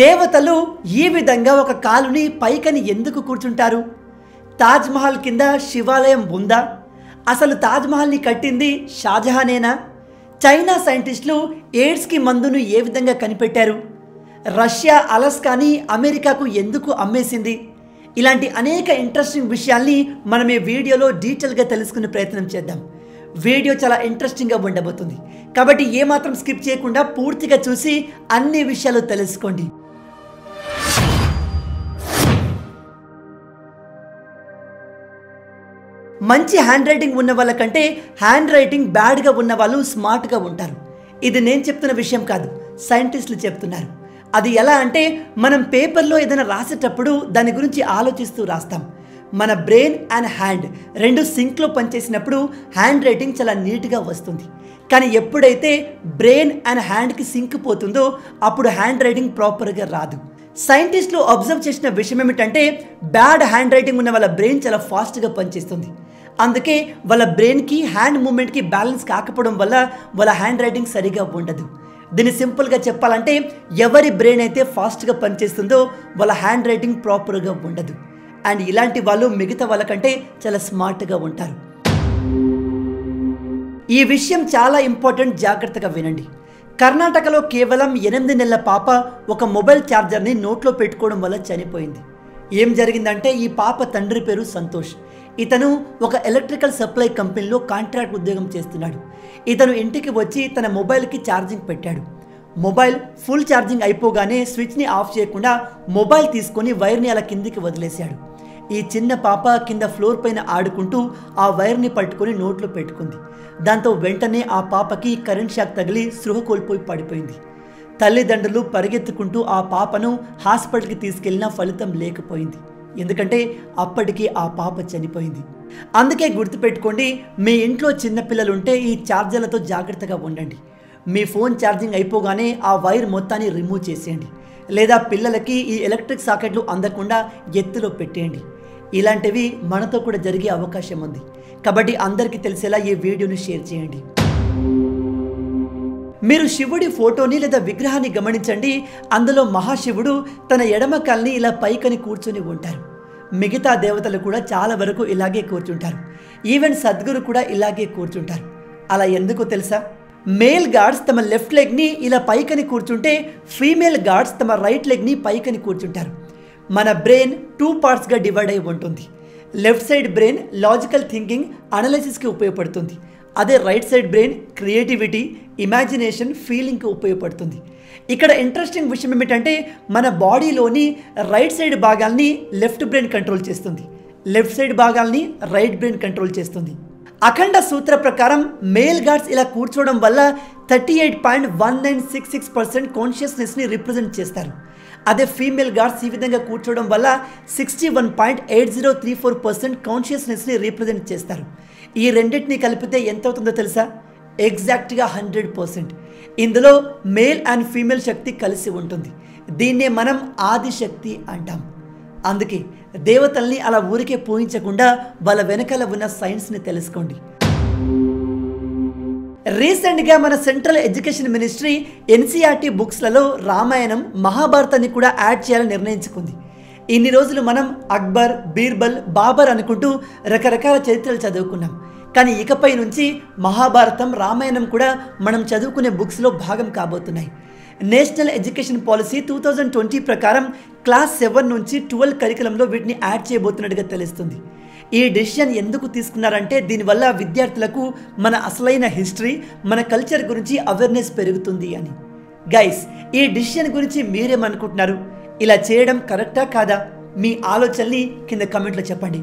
దేవతలు ఈ విధంగా ఒక కాలుని పైకని ఎందుకు కూర్చుంటారు? తాజ్ మహల్ కింద శివాలయం ఉందా? అసలు తాజ్ మహల్ని కట్టింది షాజహానేనా? చైనా సైంటిస్టులు ఎయిడ్స్కి మందును ఏ విధంగా కనిపెట్టారు? రష్యా అలస్కాని అమెరికాకు ఎందుకు అమ్మేసింది? ఇలాంటి అనేక ఇంట్రెస్టింగ్ విషయాల్ని మనం ఈ వీడియోలో డీటెయిల్గా తెలుసుకునే ప్రయత్నం చేద్దాం. వీడియో చాలా ఇంట్రెస్టింగ్గా ఉండబోతుంది కాబట్టి ఏమాత్రం స్కిప్ చేయకుండా పూర్తిగా చూసి అన్ని విషయాలు తెలుసుకోండి. మంచి హ్యాండ్ రైటింగ్ ఉన్న వాళ్ళకంటే హ్యాండ్ రైటింగ్ బ్యాడ్గా ఉన్న వాళ్ళు స్మార్ట్గా ఉంటారు. ఇది నేను చెప్తున్న విషయం కాదు, సైంటిస్టులు చెప్తున్నారు. అది ఎలా అంటే, మనం పేపర్లో ఏదైనా రాసేటప్పుడు దాని గురించి ఆలోచిస్తూ రాస్తాం. మన బ్రెయిన్ అండ్ హ్యాండ్ రెండు సింక్లో పనిచేసినప్పుడు హ్యాండ్ రైటింగ్ చాలా నీట్గా వస్తుంది. కానీ ఎప్పుడైతే బ్రెయిన్ అండ్ హ్యాండ్కి సింక్ పోతుందో అప్పుడు హ్యాండ్ రైటింగ్ ప్రాపర్గా రాదు. సైంటిస్టులు అబ్జర్వ్ చేసిన విషయం ఏమిటంటే, బ్యాడ్ హ్యాండ్ రైటింగ్ ఉన్న వాళ్ళ బ్రెయిన్ చాలా ఫాస్ట్గా పనిచేస్తుంది. అందుకే వాళ్ళ బ్రెయిన్కి హ్యాండ్ మూమెంట్కి బ్యాలెన్స్ కాకపోవడం వల్ల వాళ్ళ హ్యాండ్ రైటింగ్ సరిగా ఉండదు. దీన్ని సింపుల్గా చెప్పాలంటే, ఎవరి బ్రెయిన్ అయితే ఫాస్ట్గా పనిచేస్తుందో వాళ్ళ హ్యాండ్ రైటింగ్ ప్రాపర్గా ఉండదు. అండ్ ఇలాంటి వాళ్ళు మిగతా వాళ్ళకంటే చాలా స్మార్ట్గా ఉంటారు. ఈ విషయం చాలా ఇంపార్టెంట్, జాగ్రత్తగా వినండి. కర్ణాటకలో కేవలం 8 నెలల పాప ఒక మొబైల్ ఛార్జర్ని నోట్లో పెట్టుకోవడం వల్ల చనిపోయింది. ఏం జరిగిందంటే, ఈ పాప తండ్రి పేరు సంతోష్. ఇతను ఒక ఎలక్ట్రికల్ సప్లై కంపెనీలో కాంట్రాక్ట్ ఉద్యోగం చేస్తున్నాడు. ఇతను ఇంటికి వచ్చి తన మొబైల్కి ఛార్జింగ్ పెట్టాడు. మొబైల్ ఫుల్ ఛార్జింగ్ అయిపోగానే స్విచ్ని ఆఫ్ చేయకుండా మొబైల్ తీసుకొని వైర్ని అలా కిందికి వదిలేశాడు. ఈ చిన్న పాప కింద ఫ్లోర్ పైన ఆడుకుంటూ ఆ వైర్ని పట్టుకొని నోట్లో పెట్టుకుంది. దాంతో వెంటనే ఆ పాపకి కరెంట్ షాక్ తగిలి స్పృహ కోల్పోయి పడిపోయింది. తల్లిదండ్రులు పరిగెత్తుకుంటూ ఆ పాపను హాస్పిటల్కి తీసుకెళ్లినా ఫలితం లేకపోయింది. ఎందుకంటే అప్పటికి ఆ పాప చనిపోయింది. అందుకే గుర్తుపెట్టుకోండి, మీ ఇంట్లో చిన్నపిల్లలుంటే ఈ ఛార్జర్లతో జాగ్రత్తగా ఉండండి. మీ ఫోన్ ఛార్జింగ్ అయిపోగానే ఆ వైర్ మొత్తాన్ని రిమూవ్ చేసేయండి. లేదా పిల్లలకి ఈ ఎలక్ట్రిక్ సాకెట్లు అందకుండా ఎత్తులో పెట్టేయండి. ఇలాంటివి మనతో కూడా జరిగే అవకాశం ఉంది కాబట్టి అందరికీ తెలిసేలా ఈ వీడియోని షేర్ చేయండి. మీరు శివుడి ఫోటోని లేదా విగ్రహాన్ని గమనించండి. అందులో మహాశివుడు తన ఎడమ కాల్ని ఇలా పైకని కూర్చొని ఉంటారు. మిగతా దేవతలు కూడా చాలా వరకు ఇలాగే కూర్చుంటారు. ఈవెన్ సద్గురు కూడా ఇలాగే కూర్చుంటారు. అలా ఎందుకో తెలుసా? మేల్ గాడ్స్ తమ లెఫ్ట్ లెగ్ని ఇలా పైకని కూర్చుంటే ఫీమేల్ గాడ్స్ తమ రైట్ లెగ్ని పైకని కూర్చుంటారు. మన బ్రెయిన్ 2 పార్ట్స్గా డివైడ్ అయి ఉంటుంది. Left side brain logical thinking, అనాలిసిస్కి ఉపయోగపడుతుంది. అదే right side brain creativity, imagination, ఫీలింగ్కి ఉపయోగపడుతుంది. ఇక్కడ ఇంట్రెస్టింగ్ విషయం ఏమిటంటే, మన బాడీలోని రైట్ సైడ్ భాగాల్ని లెఫ్ట్ బ్రెయిన్ కంట్రోల్ చేస్తుంది, లెఫ్ట్ సైడ్ భాగాల్ని రైట్ బ్రెయిన్ కంట్రోల్ చేస్తుంది. అఖండ సూత్ర ప్రకారం మేల్ గాడ్స్ ఇలా కూర్చోవడం వల్ల 38.1966% కాన్షియస్నెస్ని రిప్రజెంట్ చేస్తారు. అదే ఫీమేల్ గాడ్స్ ఈ విధంగా కూర్చోవడం వల్ల 61.8034% కాన్షియస్నెస్ని రిప్రజెంట్ చేస్తారు. ఈ రెండింటిని కలిపితే ఎంత అవుతుందో తెలుసా? ఎగ్జాక్ట్గా 100%. ఇందులో మేల్ అండ్ ఫీమేల్ శక్తి కలిసి ఉంటుంది. దీన్నే మనం ఆదిశక్తి అంటాం. అందుకే దేవతల్ని అలా ఊరికే పూజించకుండా వాళ్ళ వెనకాల ఉన్న సైన్స్ని తెలుసుకోండి. రీసెంట్గా మన సెంట్రల్ ఎడ్యుకేషన్ మినిస్ట్రీ ఎన్సీఆర్టీ బుక్స్లలో రామాయణం, మహాభారతాన్ని కూడా యాడ్ చేయాలని నిర్ణయించుకుంది. ఇన్ని రోజులు మనం అక్బర్, బీర్బల్, బాబర్ అనుకుంటూ రకరకాల చరిత్రలు చదువుకున్నాం. కానీ ఇకపై నుంచి మహాభారతం, రామాయణం కూడా మనం చదువుకునే బుక్స్లో భాగం కాబోతున్నాయి. నేషనల్ ఎడ్యుకేషన్ పాలసీ 2020 ప్రకారం క్లాస్ 7 నుంచి 12 కరికులంలో వీటిని యాడ్ చేయబోతున్నట్టుగా తెలుస్తుంది. ఈ డెసిషన్ ఎందుకు తీసుకున్నారంటే, దీనివల్ల విద్యార్థులకు మన అసలైన హిస్టరీ, మన కల్చర్ గురించి అవేర్నెస్ పెరుగుతుంది అని. గైస్, ఈ డెసిషన్ గురించి మీరేమనుకుంటున్నారు? ఇలా చేయడం కరెక్టా కాదా? మీ ఆలోచనని కింద కమెంట్లో చెప్పండి.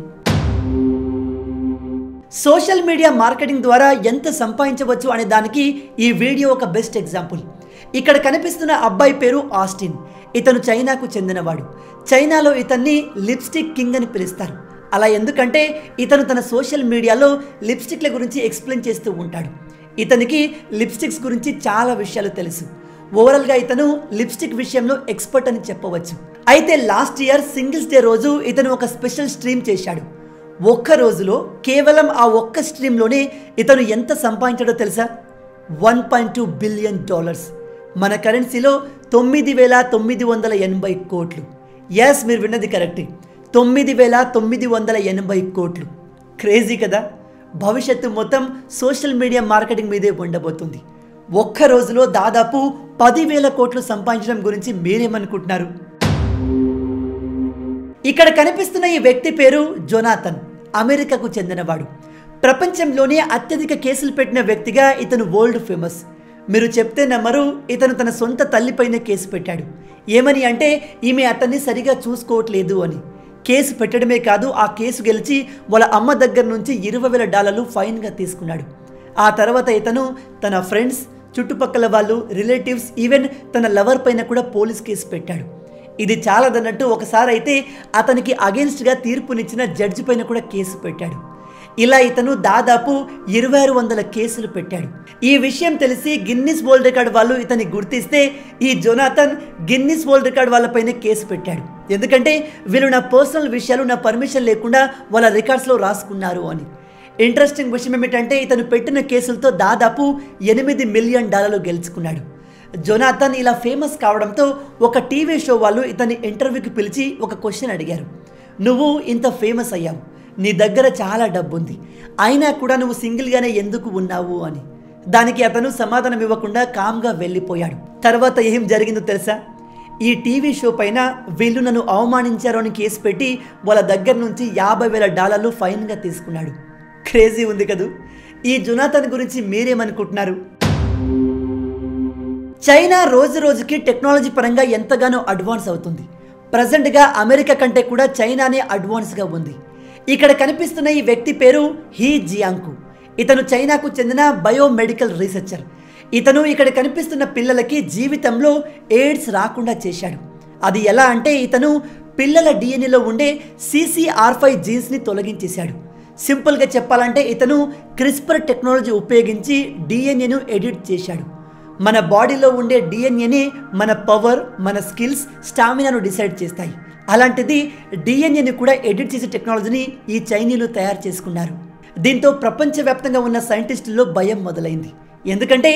సోషల్ మీడియా మార్కెటింగ్ ద్వారా ఎంత సంపాదించవచ్చు అనే దానికి ఈ వీడియో ఒక బెస్ట్ ఎగ్జాంపుల్. ఇక్కడ కనిపిస్తున్న అబ్బాయి పేరు ఆస్టిన్. ఇతను చైనాకు చెందినవాడు. చైనాలో ఇతన్ని లిప్స్టిక్ కింగ్ అని పిలుస్తారు. అలా ఎందుకంటే ఇతను తన సోషల్ మీడియాలో లిప్స్టిక్ల గురించి ఎక్స్ప్లెయిన్ చేస్తూ ఉంటాడు. ఇతనికి లిప్స్టిక్స్ గురించి చాలా విషయాలు తెలుసు. ఓవరాల్గా ఇతను లిప్స్టిక్ విషయంలో ఎక్స్పర్ట్ అని చెప్పవచ్చు. అయితే లాస్ట్ ఇయర్ సింగిల్స్ డే రోజు ఇతను ఒక స్పెషల్ స్ట్రీమ్ చేశాడు. ఒక్క రోజులో కేవలం ఆ ఒక్క స్ట్రీమ్లోనే ఇతను ఎంత సంపాదించాడో తెలుసా? $1.2 బిలియన్. మన కరెన్సీలో 9,980 కోట్లు. ఎస్, మీరు విన్నది కరెక్ట్, 9,980 కోట్లు. క్రేజీ కదా. భవిష్యత్తు మొత్తం సోషల్ మీడియా మార్కెటింగ్ మీదే ఉండబోతుంది. ఒక్క రోజులో దాదాపు 10,000 కోట్లు సంపాదించడం గురించి మీరేమనుకుంటున్నారు? ఇక్కడ కనిపిస్తున్న ఈ వ్యక్తి పేరు జొనాథన్. అమెరికాకు చెందినవాడు. ప్రపంచంలోనే అత్యధిక కేసులు పెట్టిన వ్యక్తిగా ఇతను వరల్డ్ ఫేమస్. మీరు చెప్తే నమ్మరు, ఇతను తన సొంత తల్లిపైన కేసు పెట్టాడు. ఏమని అంటే ఈమె అతన్ని సరిగా చూసుకోవట్లేదు అని. కేసు పెట్టడమే కాదు, ఆ కేసు గెలిచి వాళ్ళ అమ్మ దగ్గర నుంచి $20,000 ఫైన్గా తీసుకున్నాడు. ఆ తర్వాత ఇతను తన ఫ్రెండ్స్, చుట్టుపక్కల వాళ్ళు, రిలేటివ్స్, ఈవెన్ తన లవర్ పైన కూడా పోలీస్ కేసు పెట్టాడు. ఇది చాలదన్నట్టు ఒకసారి అయితే అతనికి అగెన్స్ట్గా తీర్పునిచ్చిన జడ్జి పైన కూడా కేసు పెట్టాడు. ఇలా ఇతను దాదాపు 2,600 కేసులు పెట్టాడు. ఈ విషయం తెలిసి గిన్నిస్ వరల్డ్ రికార్డ్ వాళ్ళు ఇతన్ని గుర్తిస్తే ఈ జొనాథన్ గిన్నిస్ వరల్డ్ రికార్డ్ వాళ్ళపైన కేసు పెట్టాడు. ఎందుకంటే వీళ్ళు నా పర్సనల్ విషయాలు నా పర్మిషన్ లేకుండా వాళ్ళ రికార్డ్స్లో రాసుకున్నారు అని. ఇంట్రెస్టింగ్ విషయం ఏమిటంటే ఇతను పెట్టిన కేసులతో దాదాపు $8 మిలియన్ గెలుచుకున్నాడు. జొనాథన్ ఇలా ఫేమస్ కావడంతో ఒక టీవీ షో వాళ్ళు ఇతని ఇంటర్వ్యూకి పిలిచి ఒక క్వశ్చన్ అడిగారు. నువ్వు ఇంత ఫేమస్ అయ్యావు, నీ దగ్గర చాలా డబ్బు ఉంది, అయినా కూడా నువ్వు సింగిల్గానే ఎందుకు ఉన్నావు అని. దానికి అతను సమాధానం ఇవ్వకుండా కామ్గా వెళ్ళిపోయాడు. తర్వాత ఏం జరిగిందో తెలుసా? ఈ టీవీ షో పైన వీళ్ళు నన్ను అవమానించారు అని కేసు పెట్టి వాళ్ళ దగ్గర నుంచి $50,000 ఫైన్గా తీసుకున్నాడు. క్రేజీ ఉంది కదూ. ఈ జొనాథన్ గురించి మీరేమనుకుంటున్నారు? చైనా రోజు రోజుకి టెక్నాలజీ పరంగా ఎంతగానో అడ్వాన్స్ అవుతుంది. ప్రజెంట్గా అమెరికా కంటే కూడా చైనానే అడ్వాన్స్గా ఉంది. ఇక్కడ కనిపిస్తున్న ఈ వ్యక్తి పేరు హీ జియాంగ్. ఇతను చైనాకు చెందిన బయోమెడికల్ రీసెర్చర్. ఇతను ఇక్కడ కనిపిస్తున్న పిల్లలకి జీవితంలో ఎయిడ్స్ రాకుండా చేశాడు. అది ఎలా అంటే ఇతను పిల్లల డిఎన్ఏలో ఉండే CCR5 జీన్స్ని తొలగించేశాడు. సింపుల్గా చెప్పాలంటే ఇతను క్రిస్పర్ టెక్నాలజీ ఉపయోగించి డిఎన్ఏను ఎడిట్ చేశాడు. మన బాడీలో ఉండే డిఎన్ఏని మన పవర్, మన స్కిల్స్, స్టామినాను డిసైడ్ చేస్తాయి. అలాంటిది డిఎన్ఏని కూడా ఎడిట్ చేసే టెక్నాలజీని ఈ చైనీయులు తయారు చేసుకున్నారు. దీంతో ప్రపంచవ్యాప్తంగా ఉన్న సైంటిస్టుల్లో భయం మొదలైంది. ఎందుకంటే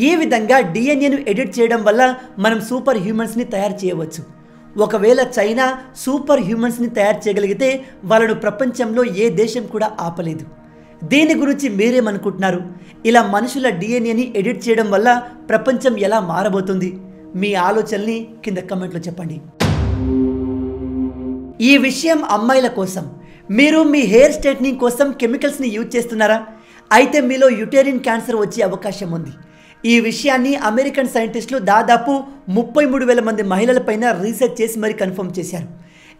ఈ విధంగా డిఎన్ఏను ఎడిట్ చేయడం వల్ల మనం సూపర్ హ్యూమన్స్ని తయారు చేయవచ్చు. ఒకవేళ చైనా సూపర్ హ్యూమన్స్ని తయారు చేయగలిగితే వాళ్ళను ప్రపంచంలో ఏ దేశం కూడా ఆపలేదు. దీని గురించి మీరేమనుకుంటున్నారు? ఇలా మనుషుల డిఎన్ఏని ఎడిట్ చేయడం వల్ల ప్రపంచం ఎలా మారబోతుంది? మీ ఆలోచనల్ని కింద కమెంట్లో చెప్పండి. ఈ విషయం అమ్మాయిల కోసం. మీరు మీ హెయిర్ స్ట్రైట్నింగ్ కోసం కెమికల్స్ని యూజ్ చేస్తున్నారా? అయితే మీలో యుటేరియన్ క్యాన్సర్ వచ్చే అవకాశం ఉంది. ఈ విషయాన్ని అమెరికన్ సైంటిస్టులు దాదాపు 33,000 మంది మహిళలపైన రీసెర్చ్ చేసి మరీ కన్ఫర్మ్ చేశారు.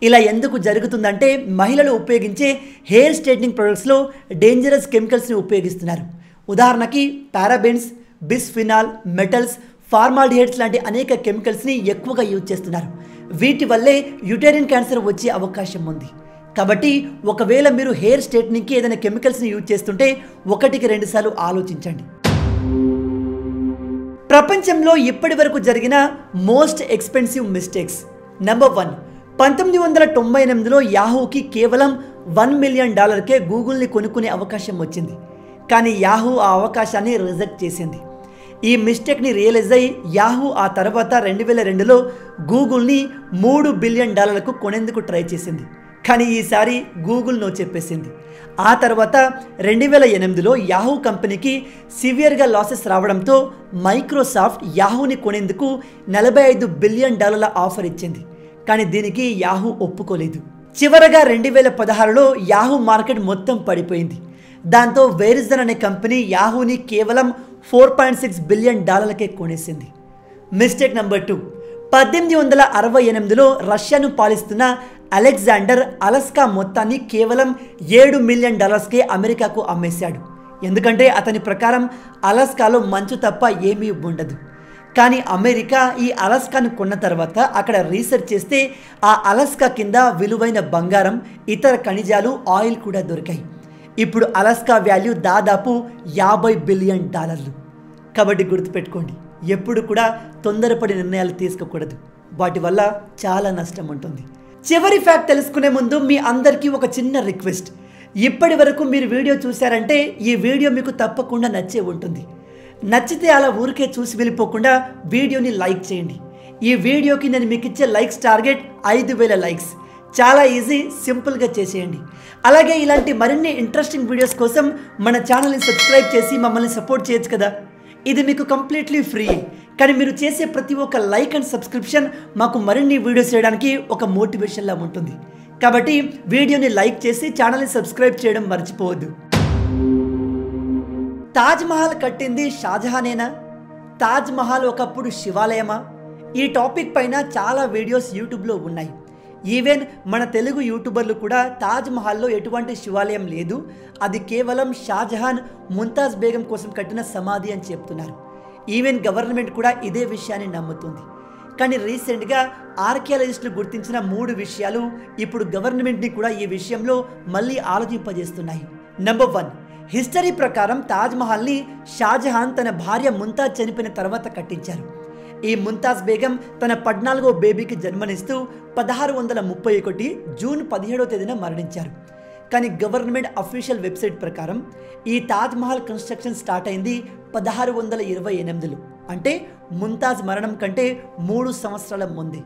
ఇలా ఎందుకు జరుగుతుందంటే మహిళలు ఉపయోగించే హెయిర్ స్ట్రైట్నింగ్ ప్రొడక్ట్స్లో డేంజరస్ కెమికల్స్ని ఉపయోగిస్తున్నారు. ఉదాహరణకి పారాబెన్స్, బిస్ఫినాల్, మెటల్స్, ఫార్మాల్డిహైడ్స్ లాంటి అనేక కెమికల్స్ని ఎక్కువగా యూజ్ చేస్తున్నారు. వీటి వల్లే యుటేరియన్ క్యాన్సర్ వచ్చే అవకాశం ఉంది. కాబట్టి ఒకవేళ మీరు హెయిర్ స్ట్రైట్నింగ్కి ఏదైనా కెమికల్స్ని యూజ్ చేస్తుంటే 1-2 సార్లు ఆలోచించండి. ప్రపంచంలో ఇప్పటి వరకు జరిగిన మోస్ట్ ఎక్స్పెన్సివ్ మిస్టేక్స్. నెంబర్ 1, 1998లో యాహూకి కేవలం $1 మిలియన్ గూగుల్ని కొనుక్కునే అవకాశం వచ్చింది. కానీ యాహూ ఆ అవకాశాన్ని రిజెక్ట్ చేసింది. ఈ మిస్టేక్ని రియలైజ్ అయ్యి యాహూ ఆ తర్వాత 2002లో గూగుల్ని $3 బిలియన్ కొనేందుకు ట్రై చేసింది. కానీ ఈసారి గూగుల్ నో చెప్పేసింది. ఆ తర్వాత 2008లో యాహూ కంపెనీకి సివియర్గా లాసెస్ రావడంతో మైక్రోసాఫ్ట్ యాహూని కొనేందుకు $45 బిలియన్ ఆఫర్ ఇచ్చింది. కానీ దీనికి యాహూ ఒప్పుకోలేదు. చివరగా 2016లో యాహూ మార్కెట్ మొత్తం పడిపోయింది. దాంతో వెరిజన్ అనే కంపెనీ యాహూని కేవలం $4.6 బిలియన్ కొనేసింది. మిస్టేక్ నెంబర్ 2, 1868లో రష్యాను పాలిస్తున్న అలెగ్జాండర్ అలస్కా మొత్తాన్ని కేవలం $7 మిలియన్ అమెరికాకు అమ్మేశాడు. ఎందుకంటే అతని ప్రకారం అలస్కాలో మంచు తప్ప ఏమీ ఉండదు. కానీ అమెరికా ఈ అలస్కాను కొన్న తర్వాత అక్కడ రీసెర్చ్ చేస్తే ఆ అలస్కా కింద విలువైన బంగారం, ఇతర ఖనిజాలు, ఆయిల్ కూడా దొరికాయి. ఇప్పుడు అలస్కా వాల్యూ దాదాపు $50 బిలియన్. కాబట్టి గుర్తుపెట్టుకోండి, ఎప్పుడు కూడా తొందరపడి నిర్ణయాలు తీసుకోకూడదు. వాటి వల్ల చాలా నష్టం ఉంటుంది. చివరి ఫ్యాక్ట్ తెలుసుకునే ముందు మీ అందరికీ ఒక చిన్న రిక్వెస్ట్. ఇప్పటి వరకు మీరు వీడియో చూశారంటే ఈ వీడియో మీకు తప్పకుండా నచ్చే ఉంటుంది. నచ్చితే అలా ఊరికే చూసి వెళ్ళిపోకుండా వీడియోని లైక్ చేయండి. ఈ వీడియోకి నేను మీకు ఇచ్చే లైక్స్ టార్గెట్ 5000 లైక్స్. చాలా ఈజీ, సింపుల్గా చేసేయండి. అలాగే ఇలాంటి మరిన్ని ఇంట్రెస్టింగ్ వీడియోస్ కోసం మన ఛానల్ని సబ్స్క్రైబ్ చేసి మమ్మల్ని సపోర్ట్ చేయొచ్చు కదా. ఇది మీకు కంప్లీట్లీ ఫ్రీ, కానీ మీరు చేసే ప్రతి ఒక్క లైక్ అండ్ సబ్స్క్రిప్షన్ మాకు మరిన్ని వీడియోస్ చేయడానికి ఒక మోటివేషన్లా ఉంటుంది. కాబట్టి వీడియోని లైక్ చేసి ఛానల్ని సబ్స్క్రైబ్ చేయడం మర్చిపోవద్దు. తాజ్మహల్ కట్టింది షాజహానేనా? తాజ్మహల్ ఒకప్పుడు శివాలయమా? ఈ టాపిక్ పైన చాలా వీడియోస్ యూట్యూబ్లో ఉన్నాయి. ఈవెన్ మన తెలుగు యూట్యూబర్లు కూడా తాజ్మహల్లో ఎటువంటి శివాలయం లేదు, అది కేవలం షాజహాన్ ముంతాజ్ బేగం కోసం కట్టిన సమాధి అని చెప్తున్నారు. ఈవెన్ గవర్నమెంట్ కూడా ఇదే విషయాన్ని నమ్ముతుంది. కానీ రీసెంట్గా ఆర్కియాలజిస్టులు గుర్తించిన 3 విషయాలు ఇప్పుడు గవర్నమెంట్ని కూడా ఈ విషయంలో మళ్ళీ ఆలోచింపజేస్తున్నాయి. నెంబర్ 1, హిస్టరీ ప్రకారం తాజ్మహల్ని షాజహాన్ తన భార్య ముంతాజ్ చనిపోయిన తర్వాత కట్టించారు. ఈ ముంతాజ్ బేగం తన 14వ బేబీకి జన్మనిస్తూ 1631 జూన్ 17వ తేదీన మరణించారు. కానీ గవర్నమెంట్ అఫీషియల్ వెబ్సైట్ ప్రకారం ఈ తాజ్మహల్ కన్స్ట్రక్షన్ స్టార్ట్ అయింది 1628లో, అంటే ముంతాజ్ మరణం కంటే 3 సంవత్సరాల ముందే.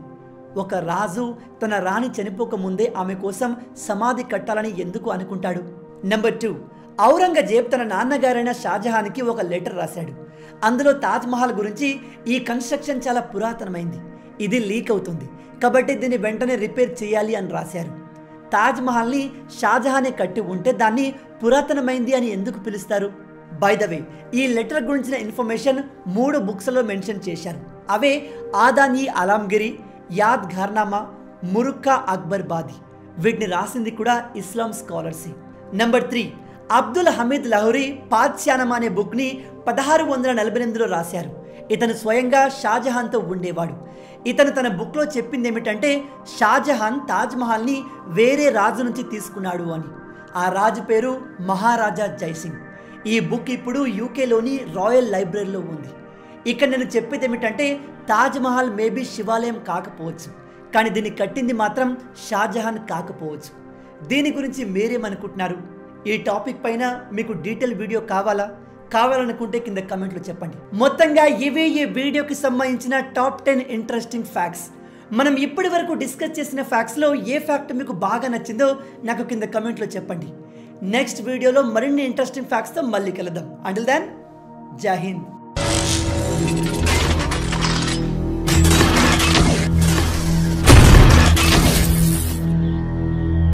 ఒక రాజు తన రాణి చనిపోక ముందే ఆమె కోసం సమాధి కట్టాలని ఎందుకు అనుకుంటాడు? నెంబర్ 2, ఔరంగజేబ్ తన నాన్నగారైన షాజహాన్కి ఒక లెటర్ రాశాడు. అందులో తాజ్మహల్ గురించి ఈ కన్స్ట్రక్షన్ చాలా పురాతనమైంది, ఇది లీక్ అవుతుంది, కాబట్టి దీన్ని వెంటనే రిపేర్ చేయాలి అని రాశారు. తాజ్మహల్ని షాజహానే కట్టి ఉంటే దాన్ని పురాతనమైంది అని ఎందుకు పిలుస్తారు? బై ద వే, ఈ లెటర్ గురించిన ఇన్ఫర్మేషన్ 3 బుక్స్లో మెన్షన్ చేశారు. అవే ఆదాన్-ఈ ఆలంగిరి, యాద్ ఘర్నామా, మురుక్కా అక్బర్ బాది. వీటిని రాసింది కూడా ఇస్లాం స్కాలర్సే. నెంబర్ 3, అబ్దుల్ హమీద్ లహోరీ పాద్షానమా అనే బుక్ని 1648లో రాశారు. ఇతను స్వయంగా షాజహాన్తో ఉండేవాడు. ఇతను తన బుక్లో చెప్పింది ఏమిటంటే షాజహాన్ తాజ్మహల్ని వేరే రాజు నుంచి తీసుకున్నాడు అని. ఆ రాజు పేరు మహారాజా జైసింగ్. ఈ బుక్ ఇప్పుడు యూకేలోని రాయల్ లైబ్రరీలో ఉంది. ఇక్కడ నేను చెప్పేది ఏమిటంటే తాజ్మహల్ మేబీ శివాలయం కాకపోవచ్చు, కానీ దీన్ని కట్టింది మాత్రం షాజహాన్ కాకపోవచ్చు. దీని గురించి మీరేమనుకుంటున్నారు? ఈ టాపిక్ పైన మీకు డీటెయిల్ వీడియో కావాలనుకుంటే కింద కమెంట్లో చెప్పండి. మొత్తంగా ఇవే ఈ వీడియోకి సంబంధించిన టాప్ 10 ఇంట్రెస్టింగ్ ఫ్యాక్ట్స్. మనం ఇప్పటి వరకు డిస్కస్ చేసిన ఫ్యాక్ట్స్లో ఏ ఫ్యాక్ట్ మీకు బాగా నచ్చిందో నాకు కింద కమెంట్లో చెప్పండి. నెక్స్ట్ వీడియోలో మరిన్ని ఇంట్రెస్టింగ్ ఫ్యాక్ట్స్తో మళ్ళీ కలుద్దాం. అంటిల్ దెన్, జై హింద్.